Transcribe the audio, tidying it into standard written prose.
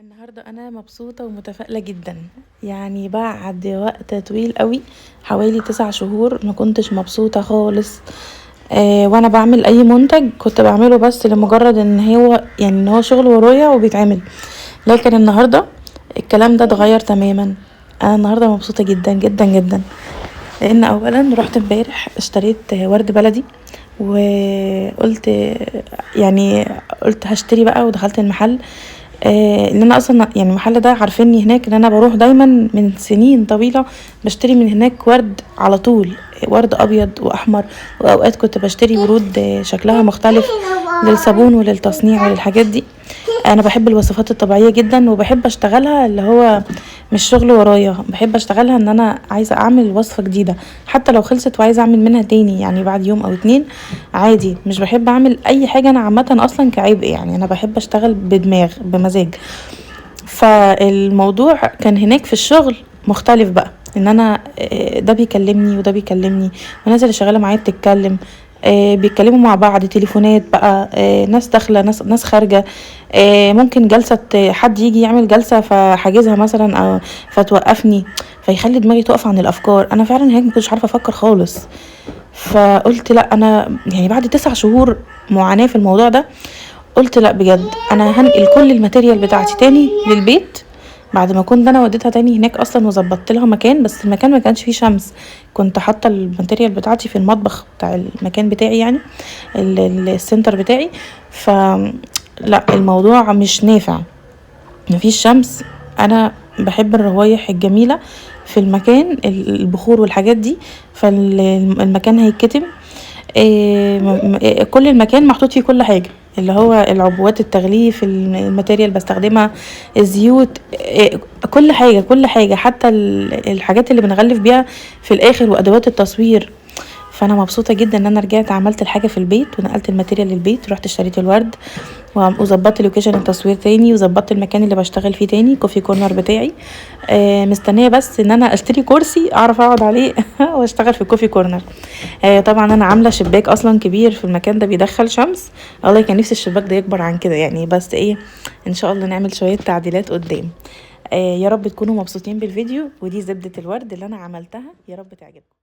النهاردة أنا مبسوطة ومتفائلة جدا. يعني بعد وقت طويل قوي، حوالي 9 شهور ما كنتش مبسوطة خالص. وانا بعمل اي منتج كنت بعمله بس لمجرد ان هو شغل ورايا وبيتعمل. لكن النهاردة الكلام ده اتغير تماما. انا النهاردة مبسوطة جدا جدا جدا، لان اولا رحت امبارح اشتريت ورد بلدي، وقلت قلت هشتري بقى، ودخلت المحل. ان انا اصلا يعني المحل ده عارفيني هناك، ان انا بروح دايما من سنين طويله بشتري من هناك ورد على طول، ورد ابيض واحمر. واوقات كنت بشتري ورود شكلها مختلف للصابون وللتصنيع وللحاجات دي. انا بحب الوصفات الطبيعيه جدا، وبحب اشتغلها اللي هو مش شغل ورايا، بحب اشتغلها ان انا عايزه اعمل وصفه جديده حتى لو خلصت وعايزه اعمل منها تاني، يعني بعد يوم او 2 عادي. مش بحب اعمل اي حاجه انا عامه اصلا كعبء، يعني انا بحب اشتغل بدماغ بمزاج. فالموضوع كان هناك في الشغل مختلف بقى، ان انا ده بيكلمني وده بيكلمني، والناس اللي شغاله معايا بتتكلم، بيتكلموا مع بعض تليفونات بقى، ناس داخله ناس خارجه. ممكن جلسه، حد يجي يعمل جلسه فحاجزها مثلا، او فتوقفني، فيخلي دماغي تقف عن الافكار. انا فعلا هيك ما كنتش عارفه افكر خالص. فقلت لا، انا يعني بعد 9 شهور معاناه في الموضوع ده، قلت لا بجد انا هنقل كل الماتيريال بتاعتي تاني للبيت. بعد ما كنت انا وديتها تاني هناك اصلا وظبطت لها مكان، بس المكان ما كانش فيه شمس. كنت حاطه الماتيريال بتاعتي في المطبخ بتاع المكان بتاعي، يعني السنتر بتاعي. ف لا، الموضوع مش نافع، مفيش شمس. انا بحب الروايح الجميله في المكان، البخور والحاجات دي، فالمكان هيتكتم. كل المكان محطوط فيه كل حاجة، اللي هو العبوات التغليف، الماتيريال بستخدمها، الزيوت، كل حاجة كل حاجة، حتى الحاجات اللي بنغلف بيها في الاخر، وادوات التصوير. فانا مبسوطه جدا ان انا رجعت عملت الحاجه في البيت، ونقلت الماتيريال للبيت، رحت اشتريت الورد، وظبطت لوكيشن التصوير تاني، وظبطت المكان اللي بشتغل فيه تاني، كوفي كورنر بتاعي. مستنيه بس ان انا اشتري كرسي اعرف اقعد عليه واشتغل في الكوفي كورنر. طبعا انا عامله شباك اصلا كبير في المكان ده بيدخل شمس. والله كان نفسي الشباك ده يكبر عن كده يعني، بس ايه، ان شاء الله نعمل شويه تعديلات قدام. يا رب تكونوا مبسوطين بالفيديو، ودي زبده الورد اللي انا عملتها، يا رب تعجبكم.